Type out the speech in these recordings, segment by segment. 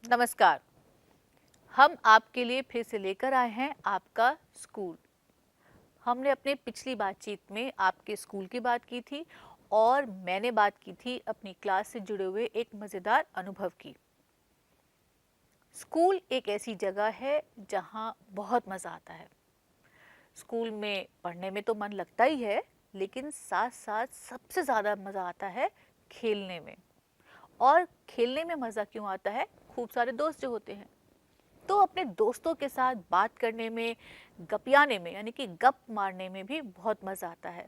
नमस्कार। हम आपके लिए फिर से लेकर आए हैं आपका स्कूल। हमने अपने पिछली बातचीत में आपके स्कूल की बात की थी और मैंने बात की थी अपनी क्लास से जुड़े हुए एक मज़ेदार अनुभव की। स्कूल एक ऐसी जगह है जहाँ बहुत मज़ा आता है। स्कूल में पढ़ने में तो मन लगता ही है, लेकिन साथ साथ सबसे ज़्यादा मज़ा आता है खेलने में। और खेलने में मज़ा क्यों आता है? खूब सारे दोस्त जो होते हैं, तो अपने दोस्तों के साथ बात करने में, गपियाने में यानी कि गप मारने में भी बहुत मज़ा आता है।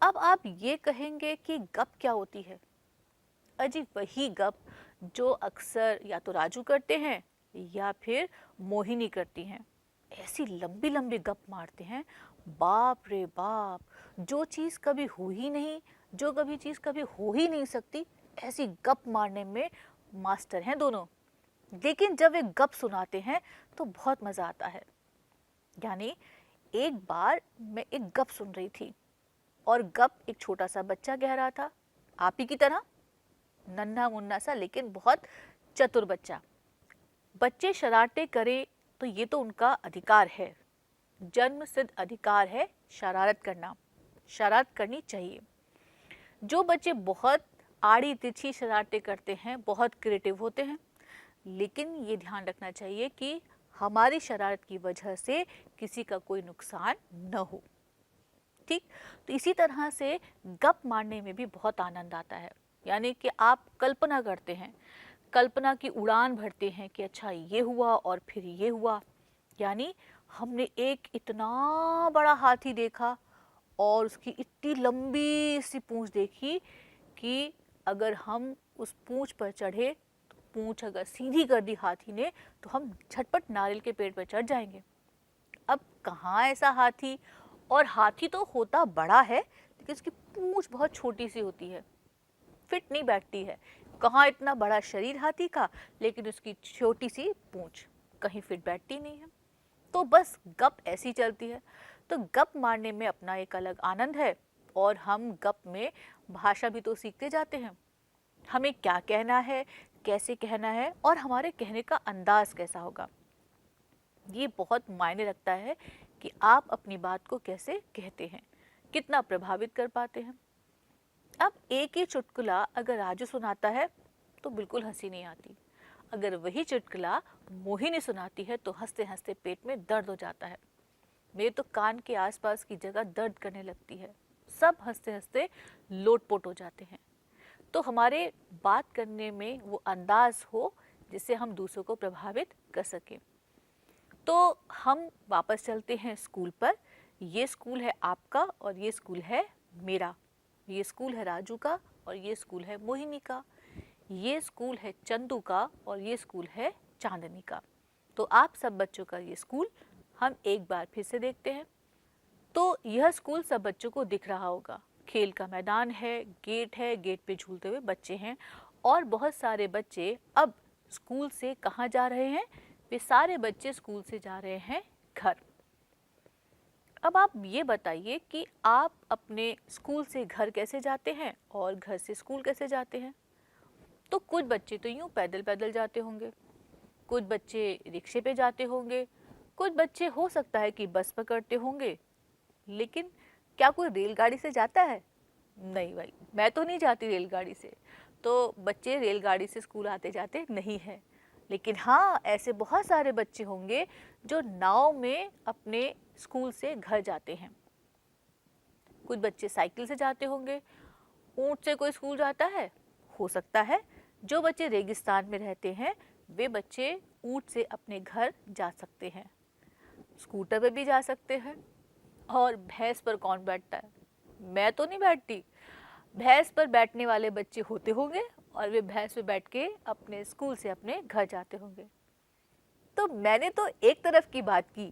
अब आप ये कहेंगे कि गप क्या होती है? अजी वही गप जो अक्सर या तो राजू करते हैं या फिर मोहिनी करती हैं। ऐसी लंबी लंबी गप मारते हैं, बाप रे बाप, जो चीज़ कभी हो ही नहीं, जो कभी चीज़ कभी हो ही नहीं सकती, ऐसी गप मारने में मास्टर हैं दोनों। लेकिन जब वे गप सुनाते हैं तो बहुत मज़ा आता है। यानी एक बार मैं एक गप सुन रही थी और गप एक छोटा सा बच्चा कह रहा था, आप ही की तरह, नन्हा मुन्ना सा लेकिन बहुत चतुर बच्चा। बच्चे शरारतें करें तो ये तो उनका अधिकार है, जन्म सिद्ध अधिकार है शरारत करना, शरारत करनी चाहिए। जो बच्चे बहुत आड़ी तिरछी शरारतें करते हैं, बहुत क्रिएटिव होते हैं, लेकिन ये ध्यान रखना चाहिए कि हमारी शरारत की वजह से किसी का कोई नुकसान न हो। ठीक, तो इसी तरह से गप मारने में भी बहुत आनंद आता है। यानी कि आप कल्पना करते हैं, कल्पना की उड़ान भरते हैं कि अच्छा ये हुआ और फिर ये हुआ। यानी हमने एक इतना बड़ा हाथी देखा और उसकी इतनी लंबी सी पूंछ देखी कि अगर हम उस पूंछ पर चढ़े, तो पूंछ अगर सीधी कर दी हाथी ने, तो हम झटपट नारियल के पेड़ पर चढ़ जाएंगे। अब कहाँ ऐसा हाथी, और हाथी तो होता बड़ा है लेकिन उसकी पूंछ बहुत छोटी सी होती है, फिट नहीं बैठती है। कहाँ इतना बड़ा शरीर हाथी का, लेकिन उसकी छोटी सी पूंछ कहीं फिट बैठती नहीं है। तो बस गप ऐसी चलती है। तो गप मारने में अपना एक अलग आनंद है और हम गप में भाषा भी तो सीखते जाते हैं। हमें क्या कहना है, कैसे कहना है और हमारे कहने का अंदाज कैसा होगा, ये बहुत मायने रखता है कि आप अपनी बात को कैसे कहते हैं, कितना प्रभावित कर पाते हैं। अब एक ही चुटकुला अगर राजू सुनाता है तो बिल्कुल हंसी नहीं आती। अगर वही चुटकुला मोहिनी सुनाती है तो हंसते हंसते पेट में दर्द हो जाता है। मेरे तो कान के आसपास की जगह दर्द करने लगती है। सब हंसते हंसते लोटपोट हो जाते हैं। तो हमारे बात करने में वो अंदाज हो जिससे हम दूसरों को प्रभावित कर सकें। तो हम वापस चलते हैं स्कूल पर। ये स्कूल है आपका और ये स्कूल है मेरा। ये स्कूल है राजू का और ये स्कूल है मोहिनी का। ये स्कूल है चंदू का और ये स्कूल है चांदनी का। तो आप सब बच्चों का ये स्कूल हम एक बार फिर से देखते हैं। तो यह स्कूल सब बच्चों को दिख रहा होगा। खेल का मैदान है, गेट पे झूलते हुए बच्चे हैं और बहुत सारे बच्चे अब स्कूल से कहाँ जा रहे हैं? वे सारे बच्चे स्कूल से जा रहे हैं घर। अब आप ये बताइए कि आप अपने स्कूल से घर कैसे जाते हैं और घर से स्कूल कैसे जाते हैं? तो कुछ बच्चे तो यूं पैदल पैदल जाते होंगे, कुछ बच्चे रिक्शे पे जाते होंगे, कुछ बच्चे हो सकता है कि बस पकड़ते होंगे। लेकिन क्या कोई रेलगाड़ी से जाता है? नहीं भाई, मैं तो नहीं जाती रेलगाड़ी से। तो बच्चे रेलगाड़ी से स्कूल आते जाते नहीं हैं। लेकिन हाँ, ऐसे बहुत सारे बच्चे होंगे जो नाव में अपने स्कूल से घर जाते हैं। कुछ बच्चे साइकिल से जाते होंगे। ऊंट से कोई स्कूल जाता है? हो सकता है। जो बच्चे रेगिस्तान में रहते हैं वे बच्चे ऊंट से अपने घर जा सकते हैं। स्कूटर पे भी जा सकते हैं। और भैंस पर कौन बैठता है? मैं तो नहीं बैठती। भैंस पर बैठने वाले बच्चे होते होंगे और वे भैंस पे बैठ के अपने स्कूल से अपने घर जाते होंगे। तो मैंने तो एक तरफ की बात की।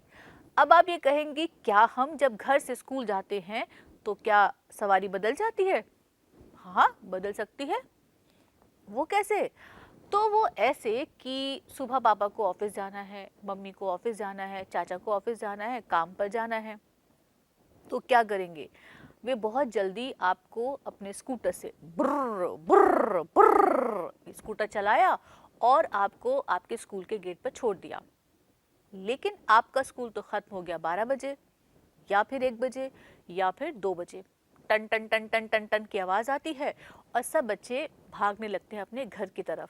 अब आप ये कहेंगी, क्या हम जब घर से स्कूल जाते हैं तो क्या सवारी बदल जाती है? हाँ, बदल सकती है। वो कैसे? तो वो ऐसे कि सुबह पापा को ऑफिस जाना है, मम्मी को ऑफिस जाना है, चाचा को ऑफिस जाना है, काम पर जाना है, तो क्या करेंगे? वे बहुत जल्दी आपको अपने स्कूटर से बुर्र बुर्र बुर्र स्कूटर चलाया और आपको आपके स्कूल के गेट पर छोड़ दिया, लेकिन आपका स्कूल तो खत्म हो गया 12 बजे या फिर 1 बजे या फिर 2 बजे। टन टन टन टन टन टन की आवाज आती है और सब बच्चे भागने लगते हैं अपने घर की तरफ।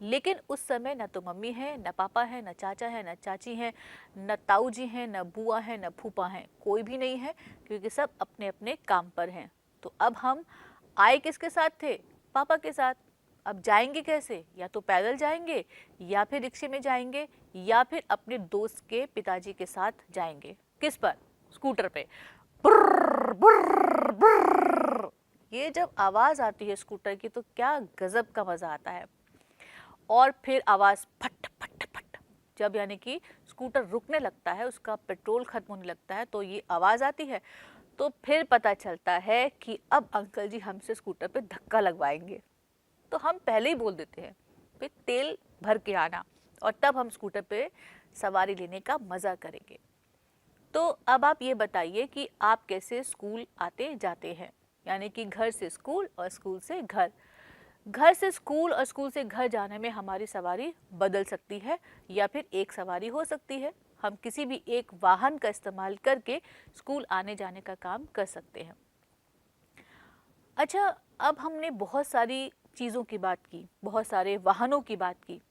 लेकिन उस समय न तो मम्मी है, न पापा है, न चाचा है, न चाची है, न ताऊ जी हैं, न बुआ है, न फूफा हैं, कोई भी नहीं है, क्योंकि सब अपने अपने काम पर हैं। तो अब हम आए किसके साथ थे? पापा के साथ। अब जाएंगे कैसे? या तो पैदल जाएंगे या फिर रिक्शे में जाएंगे या फिर अपने दोस्त के पिताजी के साथ जाएंगे। किस पर? स्कूटर पे। बुर्र, बुर्र, बुर्र। ये जब आवाज आती है स्कूटर की तो क्या गजब का मजा आता है। और फिर आवाज फट फट फट, जब यानी कि स्कूटर रुकने लगता है, उसका पेट्रोल खत्म होने लगता है, तो ये आवाज आती है। तो फिर पता चलता है कि अब अंकल जी हमसे स्कूटर पे धक्का लगवाएंगे। तो हम पहले ही बोल देते हैं फिर तेल भर के आना, और तब हम स्कूटर पे सवारी लेने का मजा करेंगे। तो अब आप ये बताइए कि आप कैसे स्कूल आते जाते हैं, यानी कि घर से स्कूल और स्कूल से घर। घर से स्कूल और स्कूल से घर जाने में हमारी सवारी बदल सकती है या फिर एक सवारी हो सकती है। हम किसी भी एक वाहन का इस्तेमाल करके स्कूल आने जाने का काम कर सकते हैं। अच्छा, अब हमने बहुत सारी चीज़ों की बात की, बहुत सारे वाहनों की बात की।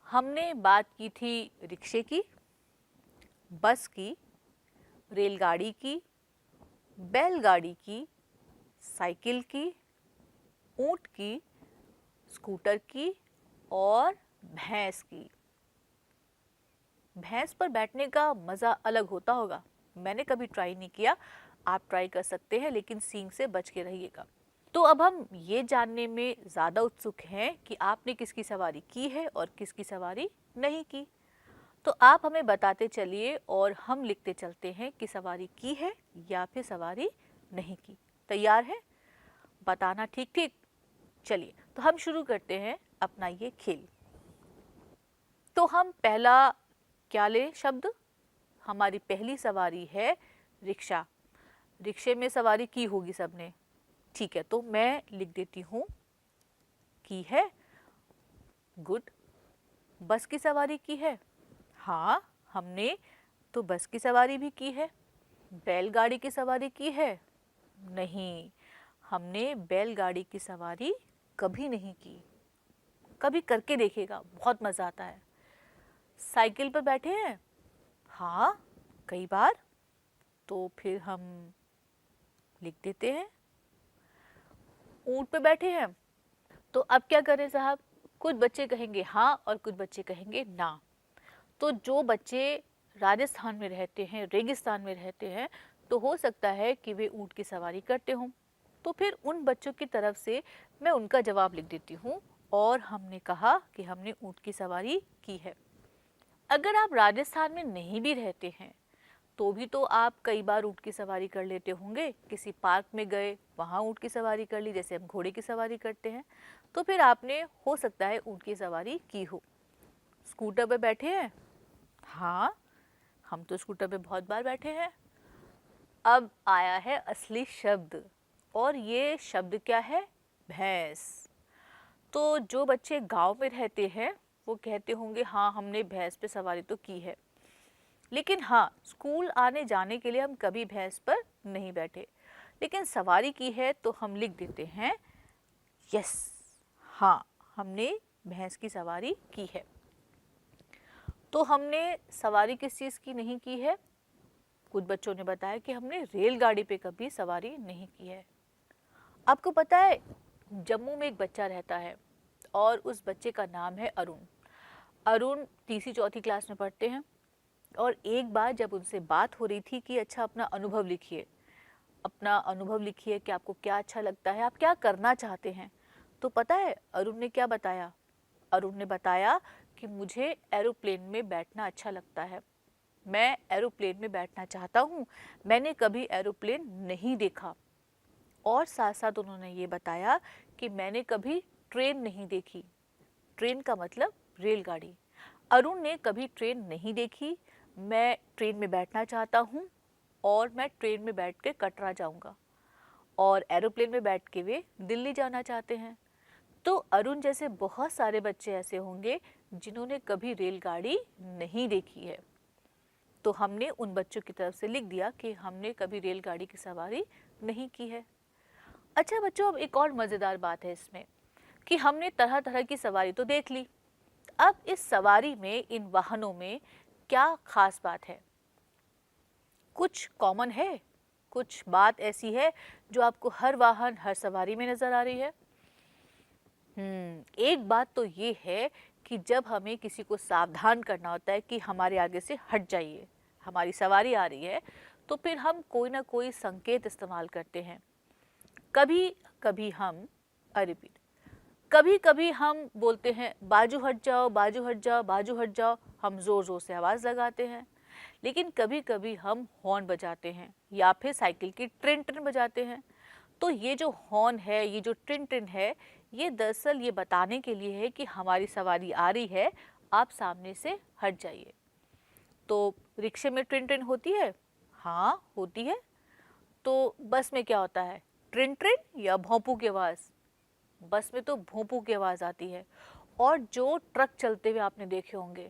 हमने बात की थी रिक्शे की, बस की, रेलगाड़ी की, बैलगाड़ी की, साइकिल की, ऊंट की, स्कूटर की और भैंस की। भैंस पर बैठने का मज़ा अलग होता होगा। मैंने कभी ट्राई नहीं किया, आप ट्राई कर सकते हैं, लेकिन सींग से बच के रहिएगा। तो अब हम ये जानने में ज़्यादा उत्सुक हैं कि आपने किसकी सवारी की है और किसकी सवारी नहीं की। तो आप हमें बताते चलिए और हम लिखते चलते हैं कि सवारी की है या फिर सवारी नहीं की। तैयार है? बताना ठीक ठीक। चलिए, तो हम शुरू करते हैं अपना ये खेल। तो हम पहला क्या ले शब्द? हमारी पहली सवारी है रिक्शा। रिक्शे में सवारी की होगी सबने, ठीक है, तो मैं लिख देती हूँ की है। गुड। बस की सवारी की है? हाँ, हमने तो बस की सवारी भी की है। बैलगाड़ी की सवारी की है? नहीं, हमने बैलगाड़ी की सवारी कभी नहीं की। कभी करके देखिएगा, बहुत मज़ा आता है। साइकिल पर बैठे हैं? हाँ, कई बार। तो फिर हम लिख देते हैं। ऊंट पे बैठे हैं? तो अब क्या करें साहब? कुछ बच्चे कहेंगे हाँ और कुछ बच्चे कहेंगे ना। तो जो बच्चे राजस्थान में रहते हैं, रेगिस्तान में रहते हैं, तो हो सकता है कि वे ऊंट की सवारी करते हों। तो फिर उन बच्चों की तरफ से मैं उनका जवाब लिख देती हूँ और हमने कहा कि हमने ऊंट की सवारी की है। अगर आप राजस्थान में नहीं भी रहते हैं तो भी तो आप कई बार ऊंट की सवारी कर लेते होंगे। किसी पार्क में गए, वहाँ ऊंट की सवारी कर ली, जैसे हम घोड़े की सवारी करते हैं। तो फिर आपने हो सकता है ऊंट की सवारी की हो। स्कूटर पे बैठे हैं? हाँ, हम तो स्कूटर पे बहुत बार बैठे हैं। अब आया है असली शब्द, और ये शब्द क्या है? भैंस। तो जो बच्चे गांव में रहते हैं वो कहते होंगे हाँ, हमने भैंस पे सवारी तो की है। लेकिन हाँ, स्कूल आने जाने के लिए हम कभी भैंस पर नहीं बैठे, लेकिन सवारी की है तो हम लिख देते हैं यस, हाँ, हमने भैंस की सवारी की है। तो हमने सवारी किस चीज़ की नहीं की है? कुछ बच्चों ने बताया कि हमने रेलगाड़ी पे कभी सवारी नहीं की है। आपको पता है, जम्मू में एक बच्चा रहता है और उस बच्चे का नाम है अरुण। अरुण तीसरी चौथी क्लास में पढ़ते हैं। और एक बार जब उनसे बात हो रही थी कि अच्छा अपना अनुभव लिखिए, अपना अनुभव लिखिए कि आपको क्या अच्छा लगता है, आप क्या करना चाहते हैं, तो पता है अरुण ने क्या बताया? अरुण ने बताया कि मुझे एरोप्लेन में बैठना अच्छा लगता है, मैं एरोप्लेन में बैठना चाहता हूँ, मैंने कभी एरोप्लेन नहीं देखा। और साथ साथ उन्होंने ये बताया कि मैंने कभी ट्रेन नहीं देखी। ट्रेन का मतलब रेलगाड़ी। अरुण ने कभी ट्रेन नहीं देखी, मैं ट्रेन में बैठना चाहता हूँ और मैं ट्रेन में बैठ के कटरा जाऊँगा। और एरोप्लेन में बैठ के वे दिल्ली जाना चाहते हैं। तो अरुण जैसे बहुत सारे बच्चे ऐसे होंगे जिन्होंने कभी रेलगाड़ी नहीं देखी है, तो हमने उन बच्चों की तरफ से लिख दिया कि हमने कभी रेलगाड़ी की सवारी नहीं की है। अच्छा बच्चों, अब एक और मज़ेदार बात है इसमें कि हमने तरह तरह की सवारी तो देख ली। अब इस सवारी में, इन वाहनों में क्या खास बात है? कुछ कॉमन है? कुछ बात ऐसी है जो आपको हर वाहन, हर सवारी में नज़र आ रही है? एक बात तो ये है कि जब हमें किसी को सावधान करना होता है कि हमारे आगे से हट जाइए, हमारी सवारी आ रही है, तो फिर हम कोई ना कोई संकेत इस्तेमाल करते हैं। कभी कभी हम रिपीट कभी कभी हम बोलते हैं बाजू हट जाओ, बाजू हट जाओ, बाजू हट जाओ, हम ज़ोर ज़ोर से आवाज़ लगाते हैं। लेकिन कभी कभी हम हॉर्न बजाते हैं या फिर साइकिल की ट्रिन ट्रिन बजाते हैं। तो ये जो हॉर्न है, ये जो ट्रिन ट्रिन है, ये दरअसल ये बताने के लिए है कि हमारी सवारी आ रही है, आप सामने से हट जाइए। तो रिक्शे में ट्रिन ट्रिन होती है? हाँ होती है। तो बस में क्या होता है, ट्रिन ट्रिन या भोंपू की आवाज़? बस में तो भोंपू की आवाज़ आती है। और जो ट्रक चलते हुए आपने देखे होंगे,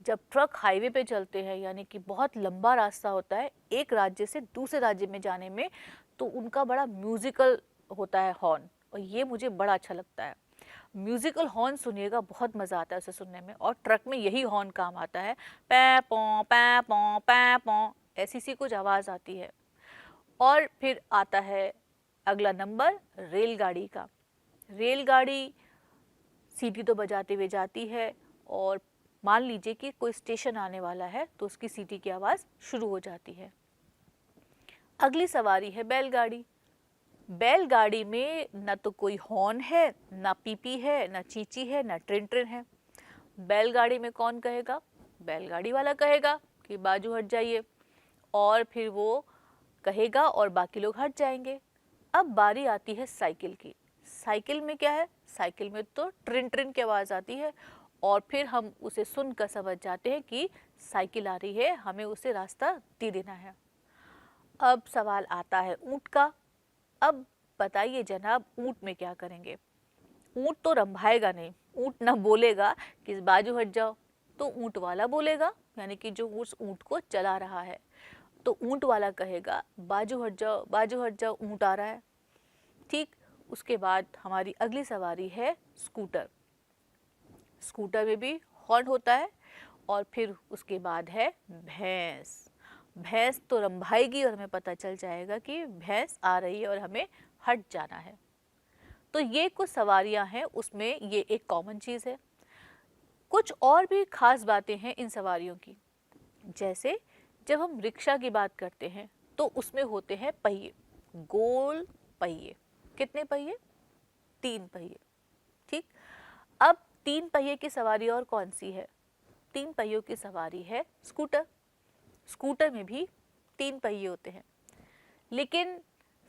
जब ट्रक हाईवे पे चलते हैं, यानी कि बहुत लंबा रास्ता होता है एक राज्य से दूसरे राज्य में जाने में, तो उनका बड़ा म्यूजिकल होता है हॉर्न, और ये मुझे बड़ा अच्छा लगता है। म्यूजिकल हॉर्न सुनिएगा, बहुत मज़ा आता है उसे सुनने में। और ट्रक में यही हॉर्न काम आता है, पै पौ पै पौ पै पौ, ऐसी सी कुछ आवाज़ आती है। और फिर आता है अगला नंबर रेलगाड़ी का। रेलगाड़ी सीटी तो बजाते हुए जाती है, और मान लीजिए कि कोई स्टेशन आने वाला है तो उसकी सीटी की आवाज़ शुरू हो जाती है। अगली सवारी है बैलगाड़ी। बैलगाड़ी में न तो कोई हॉर्न है, ना पीपी है, ना चींची है, ना ट्रिन ट्रिन है। बैलगाड़ी में कौन कहेगा? बैलगाड़ी वाला कहेगा कि बाजू हट जाइए, और फिर वो कहेगा और बाकी लोग हट जाएंगे। अब बारी आती है साइकिल की। साइकिल में क्या है? साइकिल में तो ट्रिन ट्रिन की आवाज़ आती है, और फिर हम उसे सुनकर समझ जाते हैं कि साइकिल आ रही है, हमें उसे रास्ता दे देना है। अब सवाल आता है ऊँट का। अब बताइए जनाब, ऊँट में क्या करेंगे? ऊँट तो रंभाएगा नहीं, ऊँट ना बोलेगा कि बाजू हट जाओ, तो ऊँट वाला बोलेगा, यानी कि जो उस ऊँट को चला रहा है। तो ऊँट वाला कहेगा बाजू हट जाओ, बाजू हट जाओ, ऊँट आ रहा है। ठीक। उसके बाद हमारी अगली सवारी है स्कूटर। स्कूटर में भी हॉर्न होता है। और फिर उसके बाद है भैंस। भैंस तो रंभाएगी और हमें पता चल जाएगा कि भैंस आ रही है और हमें हट जाना है। तो ये कुछ सवारियां हैं, उसमें ये एक कॉमन चीज़ है। कुछ और भी खास बातें हैं इन सवारियों की। जैसे जब हम रिक्शा की बात करते हैं तो उसमें होते हैं पहिए, गोल पहिए। कितने पहिए? 3 पहिए। ठीक। अब 3 पहिए की सवारी और कौन सी है? 3 पहियों की सवारी है स्कूटर। स्कूटर में भी 3 पहिए होते हैं। लेकिन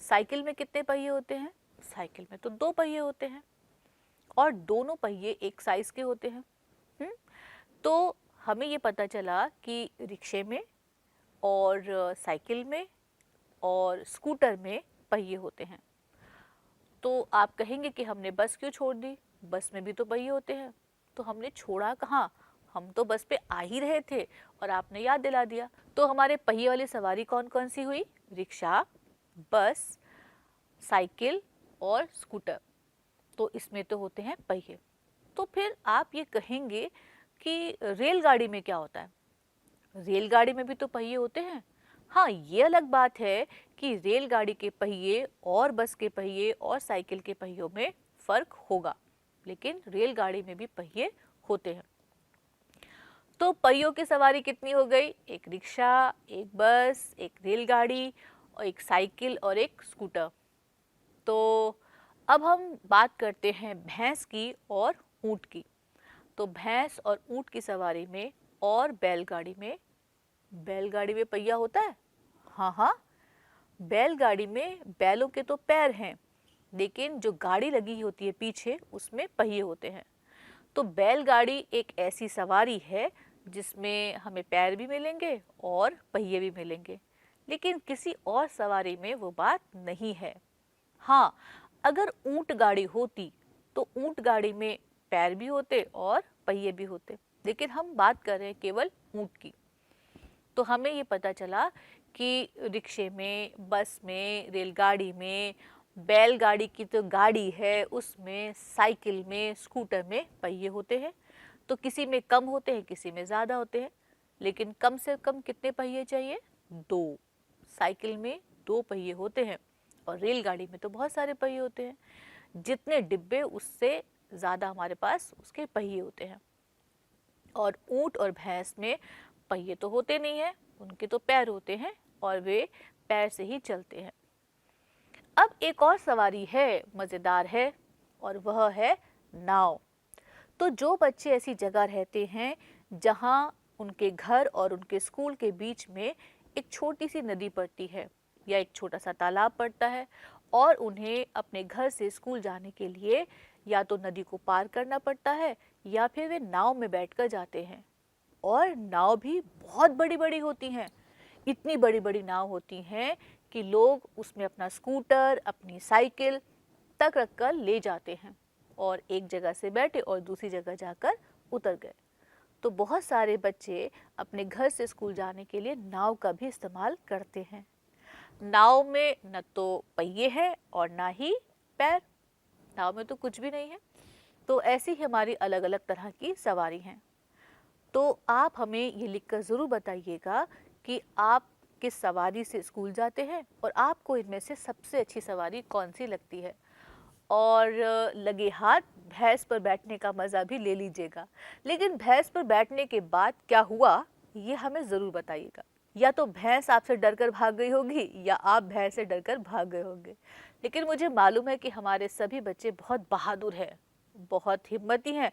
साइकिल में कितने पहिए होते हैं? साइकिल में तो 2 पहिए होते हैं, और दोनों पहिए एक साइज के होते हैं। तो हमें ये पता चला कि रिक्शे में और साइकिल में और स्कूटर में पहिए होते हैं। तो आप कहेंगे कि हमने बस क्यों छोड़ दी? बस में भी तो पहिए होते हैं। तो हमने छोड़ा कहाँ, हम तो बस पे आ ही रहे थे और आपने याद दिला दिया। तो हमारे पहिए वाली सवारी कौन कौन सी हुई? रिक्शा, बस, साइकिल और स्कूटर। तो इसमें तो होते हैं पहिए। तो फिर आप ये कहेंगे कि रेलगाड़ी में क्या होता है? रेलगाड़ी में भी तो पहिए होते हैं। हाँ, ये अलग बात है कि रेलगाड़ी के पहिए और बस के पहिए और साइकिल के पहियों में फ़र्क होगा, लेकिन रेलगाड़ी में भी पहिए होते हैं। तो पहियों की सवारी कितनी हो गई? एक रिक्शा, एक बस, एक रेलगाड़ी और एक साइकिल और एक स्कूटर। तो अब हम बात करते हैं भैंस की और ऊँट की। तो भैंस और ऊँट की सवारी में और बैलगाड़ी में पहिया होता है? हाँ हाँ, बैलगाड़ी में बैलों के तो पैर हैं, लेकिन जो गाड़ी लगी होती है पीछे उसमें पहिए होते हैं। तो बैलगाड़ी एक ऐसी सवारी है जिसमें हमें पैर भी मिलेंगे और पहिए भी मिलेंगे, लेकिन किसी और सवारी में वो बात नहीं है। हाँ, अगर ऊंट गाड़ी होती तो ऊंट गाड़ी में पैर भी होते और पहिए भी होते, लेकिन हम बात कर रहे हैं केवल ऊंट की। तो हमें ये पता चला कि रिक्शे में, बस में, रेलगाड़ी में, बैलगाड़ी की तो गाड़ी है उसमें, साइकिल में, स्कूटर में पहिए होते हैं। तो किसी में कम होते हैं, किसी में ज़्यादा होते हैं, लेकिन कम से कम कितने पहिए चाहिए? 2। साइकिल में 2 पहिए होते हैं और रेलगाड़ी में तो बहुत सारे पहिए होते हैं। जितने डिब्बे उससे ज़्यादा हमारे पास उसके पहिए होते हैं। और ऊंट और भैंस में पहिए तो होते नहीं हैं, उनके तो पैर होते हैं और वे पैर से ही चलते हैं। अब एक और सवारी है, मज़ेदार है, और वह है नाव। तो जो बच्चे ऐसी जगह रहते हैं जहाँ उनके घर और उनके स्कूल के बीच में एक छोटी सी नदी पड़ती है या एक छोटा सा तालाब पड़ता है और उन्हें अपने घर से स्कूल जाने के लिए या तो नदी को पार करना पड़ता है या फिर वे नाव में बैठकर जाते हैं। और नाव भी बहुत बड़ी बड़ी होती हैं, इतनी बड़ी बड़ी नाव होती हैं कि लोग उसमें अपना स्कूटर, अपनी साइकिल तक रखकर ले जाते हैं और एक जगह से बैठे और दूसरी जगह जाकर उतर गए। तो बहुत सारे बच्चे अपने घर से स्कूल जाने के लिए नाव का भी इस्तेमाल करते हैं। नाव में न तो पहिए हैं और ना ही पैर, नाव में तो कुछ भी नहीं है। तो ऐसी ही हमारी अलग अलग तरह की सवारी हैं। तो आप हमें ये लिखकर ज़रूर बताइएगा कि आप किस सवारी से स्कूल जाते हैं और आपको इनमें से सबसे अच्छी सवारी कौन सी लगती है। और लगे हाथ भैंस पर बैठने का मज़ा भी ले लीजिएगा। लेकिन भैंस पर बैठने के बाद क्या हुआ, ये हमें ज़रूर बताइएगा। या तो भैंस आपसे डरकर भाग गई होगी या आप भैंस से डरकर भाग गए होंगे। लेकिन मुझे मालूम है कि हमारे सभी बच्चे बहुत बहादुर हैं, बहुत हिम्मती हैं,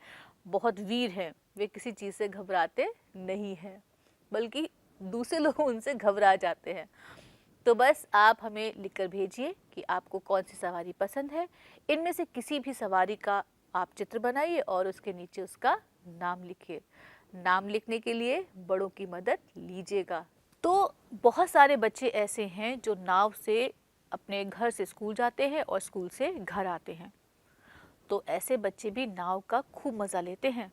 बहुत वीर हैं। वे किसी चीज़ से घबराते नहीं हैं, बल्कि दूसरे लोग उनसे घबरा जाते हैं। तो बस आप हमें लिखकर भेजिए कि आपको कौन सी सवारी पसंद है। इनमें से किसी भी सवारी का आप चित्र बनाइए और उसके नीचे उसका नाम लिखिए। नाम लिखने के लिए बड़ों की मदद लीजिएगा। तो बहुत सारे बच्चे ऐसे हैं जो नाव से अपने घर से स्कूल जाते हैं और स्कूल से घर आते हैं। तो ऐसे बच्चे भी नाव का खूब मज़ा लेते हैं,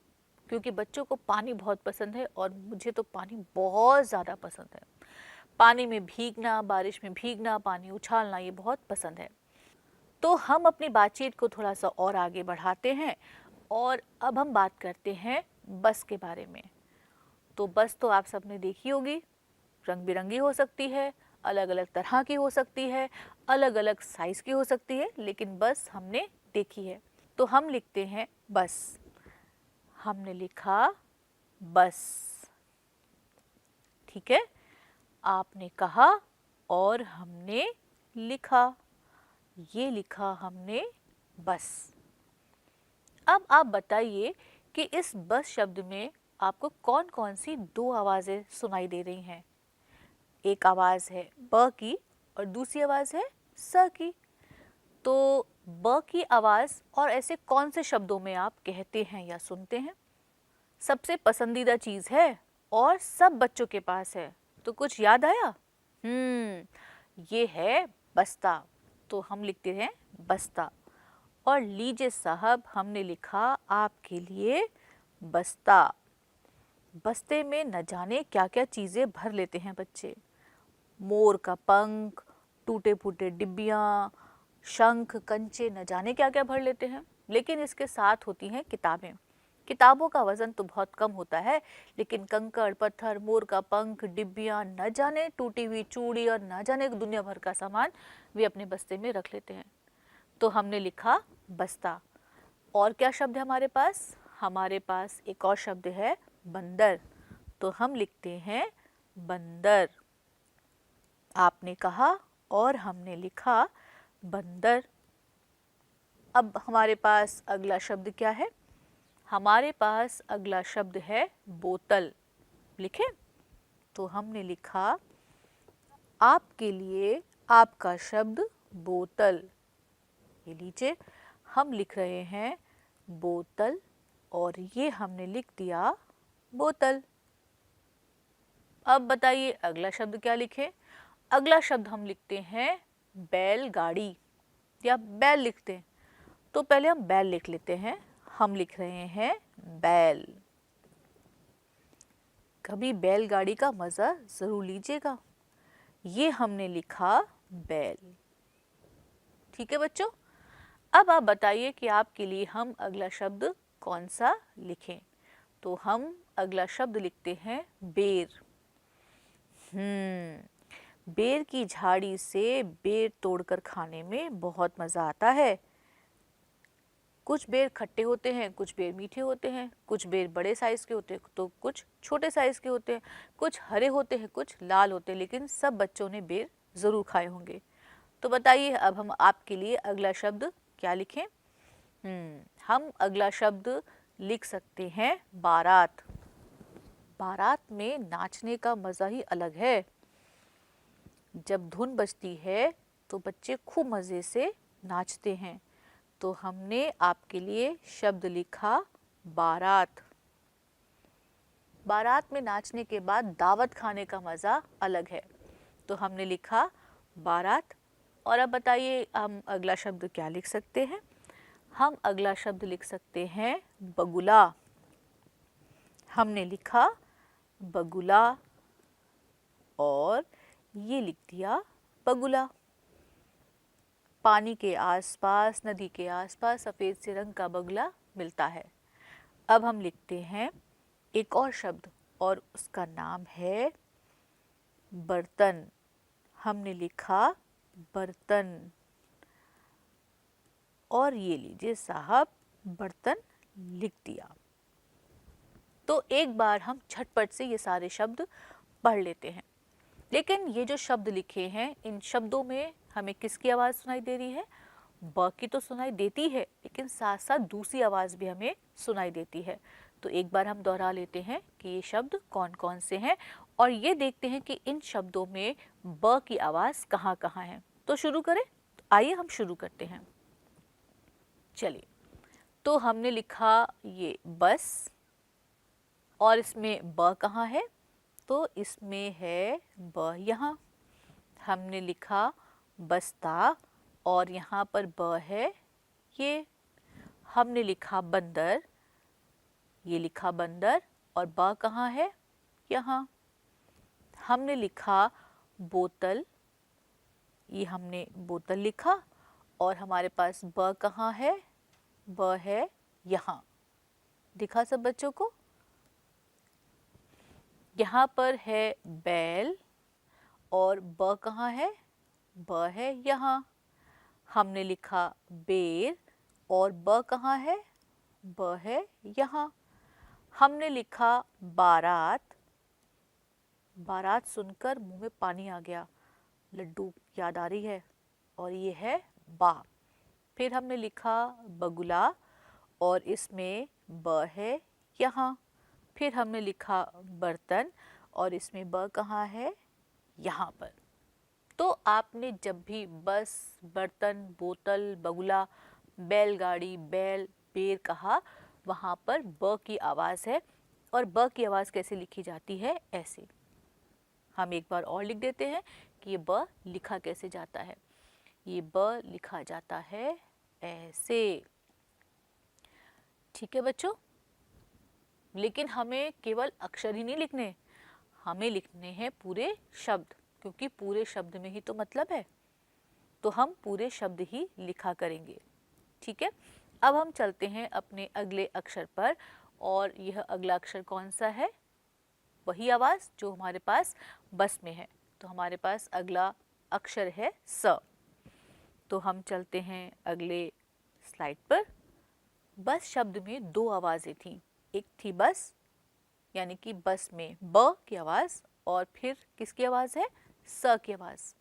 क्योंकि बच्चों को पानी बहुत पसंद है और मुझे तो पानी बहुत ज़्यादा पसंद है। पानी में भीगना, बारिश में भीगना, पानी उछालना, ये बहुत पसंद है। तो हम अपनी बातचीत को थोड़ा सा और आगे बढ़ाते हैं और अब हम बात करते हैं बस के बारे में। तो बस तो आप सबने देखी होगी, रंग बिरंगी हो सकती है, अलग अलग तरह की हो सकती है, अलग अलग साइज़ की हो सकती है, लेकिन बस हमने देखी है। तो हम लिखते हैं बस। हमने लिखा बस, ठीक है। आपने कहा और हमने लिखा, ये लिखा हमने बस। अब आप बताइए कि इस बस शब्द में आपको कौन कौन सी 2 आवाज़ें सुनाई दे रही हैं। एक आवाज़ है ब की और दूसरी आवाज़ है स की। तो ब की आवाज़ और ऐसे कौन से शब्दों में आप कहते हैं या सुनते हैं? सबसे पसंदीदा चीज़ है और सब बच्चों के पास है, तो कुछ याद आया? ये है बस्ता। तो हम लिखते हैं बस्ता। और लीजिए साहब, हमने लिखा आपके लिए बस्ता। बस्ते में न जाने क्या क्या चीज़ें भर लेते हैं बच्चे। मोर का पंख, टूटे फूटे डिब्बियाँ, शंख, कंचे, न जाने क्या क्या भर लेते हैं। लेकिन इसके साथ होती हैं किताबें। किताबों का वज़न तो बहुत कम होता है, लेकिन कंकड़, पत्थर, मोर का पंख, डिब्बियाँ, न जाने टूटी हुई चूड़ी और न जाने दुनिया भर का सामान वे अपने बस्ते में रख लेते हैं। तो हमने लिखा बस्ता। और क्या शब्द है हमारे पास? हमारे पास एक और शब्द है बंदर। तो हम लिखते हैं बंदर। आपने कहा और हमने लिखा बंदर। अब हमारे पास अगला शब्द क्या है? हमारे पास अगला शब्द है बोतल। लिखें? तो हमने लिखा आपके लिए आपका शब्द बोतल। ये लीजिए, हम लिख रहे हैं बोतल और ये हमने लिख दिया बोतल। अब बताइए अगला शब्द क्या लिखें? अगला शब्द हम लिखते हैं बैलगाड़ी या बैल लिखते हैं। तो पहले हम बैल लिख लेते हैं। हम लिख रहे हैं बैल। कभी बैलगाड़ी का मज़ा ज़रूर लीजिएगा। ये हमने लिखा बैल। ठीक है बच्चों, अब आप बताइए कि आपके लिए हम अगला शब्द कौन सा लिखें। तो हम अगला शब्द लिखते हैं बेर। बेर की झाड़ी से बेर तोड़कर खाने में बहुत मज़ा आता है। कुछ बेर खट्टे होते हैं, कुछ बेर मीठे होते हैं, कुछ बेर बड़े साइज़ के होते हैं तो कुछ छोटे साइज़ के होते हैं, कुछ हरे होते हैं, कुछ लाल होते हैं, लेकिन सब बच्चों ने बेर ज़रूर खाए होंगे। तो बताइए अब हम आपके लिए अगला शब्द क्या लिखें। हम अगला शब्द लिख सकते हैं बारात। बारात में नाचने का मज़ा ही अलग है। जब धुन बजती है तो बच्चे खूब मज़े से नाचते हैं। तो हमने आपके लिए शब्द लिखा बारात। बारात में नाचने के बाद दावत खाने का मज़ा अलग है। तो हमने लिखा बारात। और अब बताइए हम अगला शब्द क्या लिख सकते हैं। हम अगला शब्द लिख सकते हैं बगुला। हमने लिखा बगुला और ये लिख दिया बगुला। पानी के आसपास, नदी के आसपास सफ़ेद से रंग का बगुला मिलता है। अब हम लिखते हैं एक और शब्द और उसका नाम है बर्तन। हमने लिखा बर्तन और ये लीजिए साहब बर्तन लिख दिया। तो एक बार हम झटपट से ये सारे शब्द पढ़ लेते हैं। लेकिन ये जो शब्द लिखे हैं इन शब्दों में हमें किसकी आवाज़ सुनाई दे रही है। ब की तो सुनाई देती है, लेकिन साथ साथ दूसरी आवाज़ भी हमें सुनाई देती है। तो एक बार हम दोहरा लेते हैं कि ये शब्द कौन कौन से हैं और ये देखते हैं कि इन शब्दों में ब की आवाज़ कहाँ कहाँ है। तो शुरू करें। तो आइए हम शुरू करते हैं। चलिए, तो हमने लिखा ये बस और इसमें ब कहाँ है। तो इसमें है ब यहाँ। हमने लिखा बस्ता और यहाँ पर ब है ये। हमने लिखा बंदर, ये लिखा बंदर और ब कहाँ है यहाँ। हमने लिखा बोतल, ये हमने बोतल लिखा और हमारे पास ब कहाँ है, ब है यहाँ। दिखा सब बच्चों को। यहाँ पर है बैल और ब कहाँ है, ब है यहाँ। हमने लिखा बेर और ब कहाँ है, ब है यहाँ। हमने लिखा बारात। बारात सुनकर मुंह में पानी आ गया, लड्डू याद आ रही है और ये है बा। फिर हमने लिखा बगुला और इसमें ब है यहाँ। फिर हमने लिखा बर्तन और इसमें ब कहाँ है, यहाँ पर। तो आपने जब भी बस, बर्तन, बोतल, बगुला, बैलगाड़ी, बैल, बेर कहा, वहाँ पर ब की आवाज़ है। और ब की आवाज़ कैसे लिखी जाती है, ऐसे। हम एक बार और लिख देते हैं कि ये ब लिखा कैसे जाता है। ये ब लिखा जाता है ऐसे। ठीक है बच्चों, लेकिन हमें केवल अक्षर ही नहीं लिखने, हमें लिखने हैं पूरे शब्द, क्योंकि पूरे शब्द में ही तो मतलब है। तो हम पूरे शब्द ही लिखा करेंगे। ठीक है, अब हम चलते हैं अपने अगले अक्षर पर। और यह अगला अक्षर कौन सा है, वही आवाज़ जो हमारे पास बस में है। तो हमारे पास अगला अक्षर है स। तो हम चलते हैं अगले स्लाइड पर। बस शब्द में दो आवाज़ें थीं। एक थी बस, यानी कि बस में ब की आवाज़, और फिर किसकी आवाज़ है, स की आवाज़।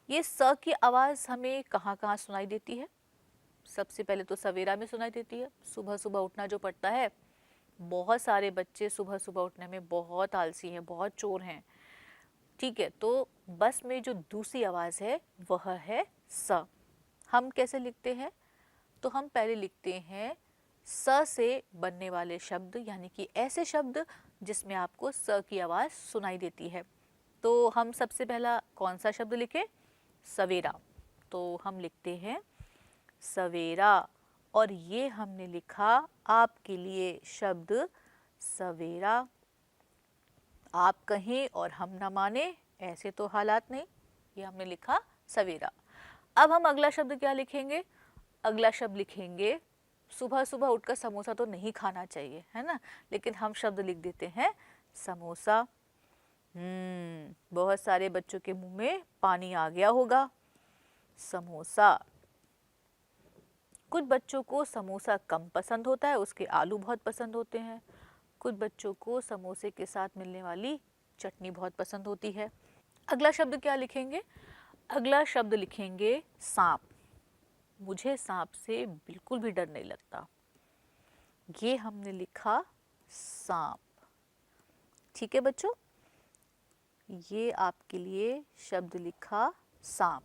ये स की आवाज़ हमें कहाँ कहाँ सुनाई देती है। सबसे पहले तो सवेरा में सुनाई देती है, सुबह सुबह उठना जो पड़ता है। बहुत सारे बच्चे सुबह सुबह उठने में बहुत आलसी हैं, बहुत चोर हैं। ठीक है, तो बस में जो दूसरी आवाज़ है वह है स। हम कैसे लिखते हैं, तो हम पहले लिखते हैं स से बनने वाले शब्द, यानी कि ऐसे शब्द जिसमें आपको स की आवाज़ सुनाई देती है। तो हम सबसे पहला कौन सा शब्द लिखें, सवेरा। तो हम लिखते हैं सवेरा और ये हमने लिखा आपके लिए शब्द सवेरा। आप कहें और हम ना माने ऐसे तो हालात नहीं, ये हमने लिखा सवेरा। अब हम अगला शब्द क्या लिखेंगे? अगला शब्द लिखेंगे, सुबह सुबह उठकर समोसा तो नहीं खाना चाहिए, है ना, लेकिन हम शब्द लिख देते हैं समोसा। बहुत सारे बच्चों के मुंह में पानी आ गया होगा। समोसा। कुछ बच्चों को समोसा कम पसंद होता है, उसके आलू बहुत पसंद होते हैं। कुछ बच्चों को समोसे के साथ मिलने वाली चटनी बहुत पसंद होती है। अगला शब्द क्या लिखेंगे? अगला शब्द लिखेंगे सांप। मुझे सांप से बिल्कुल भी डर नहीं लगता। ये हमने लिखा सांप। ठीक है बच्चों, ये आपके लिए शब्द लिखा सांप।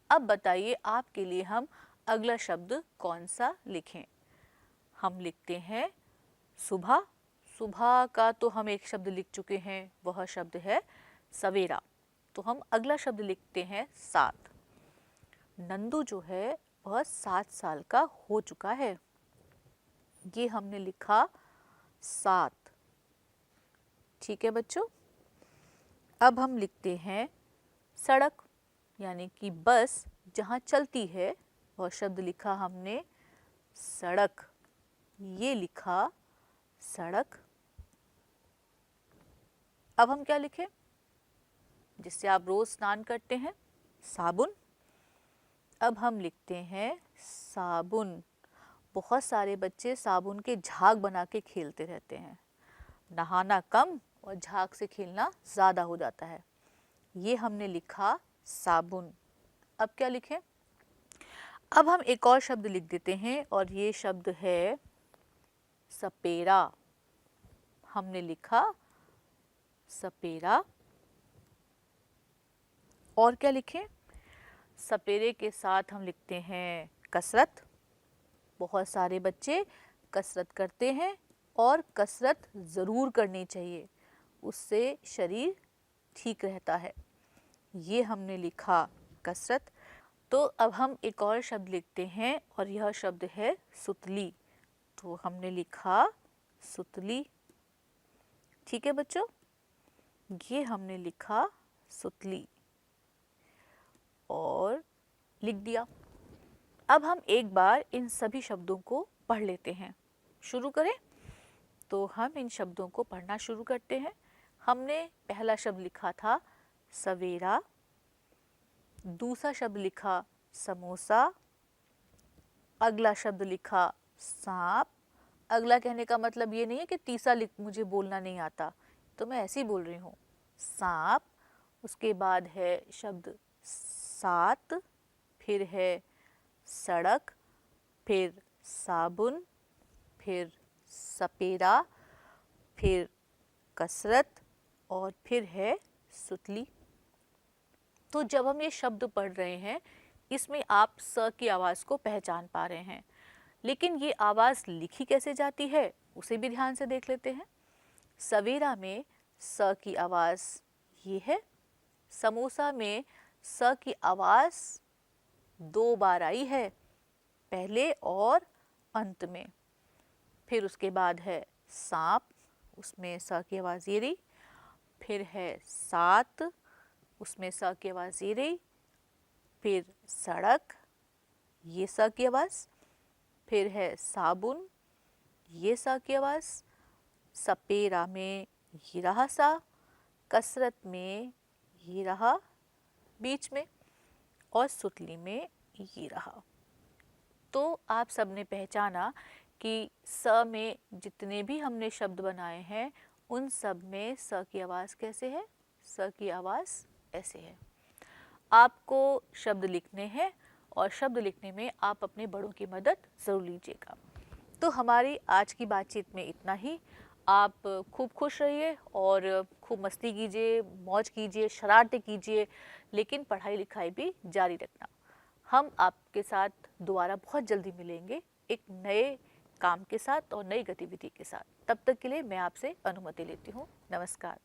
अब बताइए आपके लिए हम अगला शब्द कौन सा लिखें? हम लिखते हैं सुबह। सुबह का तो हम एक शब्द लिख चुके हैं, वह शब्द है सवेरा। तो हम अगला शब्द लिखते हैं 7। नंदू जो है वह 7 साल का हो चुका है। ये हमने लिखा 7। ठीक है बच्चों, अब हम लिखते हैं सड़क, यानी कि बस जहाँ चलती है, वह शब्द लिखा हमने सड़क। ये लिखा सड़क। अब हम क्या लिखें? जिससे आप रोज स्नान करते हैं, साबुन। अब हम लिखते हैं साबुन। बहुत सारे बच्चे साबुन के झाग बना के खेलते रहते हैं। नहाना कम और झाग से खेलना ज़्यादा हो जाता है। ये हमने लिखा साबुन। अब क्या लिखें? अब हम एक और शब्द लिख देते हैं और ये शब्द है सपेरा। हमने लिखा सपेरा। और क्या लिखें? सपेरे के साथ हम लिखते हैं कसरत। बहुत सारे बच्चे कसरत करते हैं और कसरत ज़रूर करनी चाहिए, उससे शरीर ठीक रहता है। ये हमने लिखा कसरत। तो अब हम एक और शब्द लिखते हैं और यह शब्द है सुतली। तो हमने लिखा सुतली। ठीक है बच्चों, ये हमने लिखा सुतली और लिख दिया। अब हम एक बार इन सभी शब्दों को पढ़ लेते हैं। शुरू करें? तो हम इन शब्दों को पढ़ना शुरू करते हैं। हमने पहला शब्द लिखा था सवेरा, दूसरा शब्द लिखा समोसा, अगला शब्द लिखा सांप। अगला कहने का मतलब ये नहीं है कि तीसरा मुझे बोलना नहीं आता, तो मैं ऐसे ही बोल रही हूँ, सांप। उसके बाद है शब्द 7, फिर है सड़क, फिर साबुन, फिर सपेरा, फिर कसरत और फिर है सुतली। तो जब हम ये शब्द पढ़ रहे हैं, इसमें आप स की आवाज़ को पहचान पा रहे हैं, लेकिन ये आवाज़ लिखी कैसे जाती है उसे भी ध्यान से देख लेते हैं। सवेरा में स की आवाज़ ये है। समोसा में स की आवाज़ 2 बार आई है, पहले और अंत में। फिर उसके बाद है सांप, उसमें स की आवाज़ ये रही। फिर है 7, उसमें स की आवाज़ ये रही। फिर सड़क, ये स की आवाज़। फिर है साबुन, ये स की आवाज़। सपेरा में ये रहा सा, कसरत में ये रहा बीच में और सुतली में ये रहा। तो आप सबने पहचाना कि स में जितने भी हमने शब्द बनाए हैं, उन सब में स की आवाज़ कैसे है? स की आवाज़ ऐसे है। आपको शब्द लिखने हैं और शब्द लिखने में आप अपने बड़ों की मदद ज़रूर लीजिएगा। तो हमारी आज की बातचीत में इतना ही। आप खूब खुश रहिए और खूब मस्ती कीजिए, मौज कीजिए, शरारतें कीजिए, लेकिन पढ़ाई लिखाई भी जारी रखना। हम आपके साथ दोबारा बहुत जल्दी मिलेंगे एक नए काम के साथ और नई गतिविधि के साथ। तब तक के लिए मैं आपसे अनुमति लेती हूँ। नमस्कार।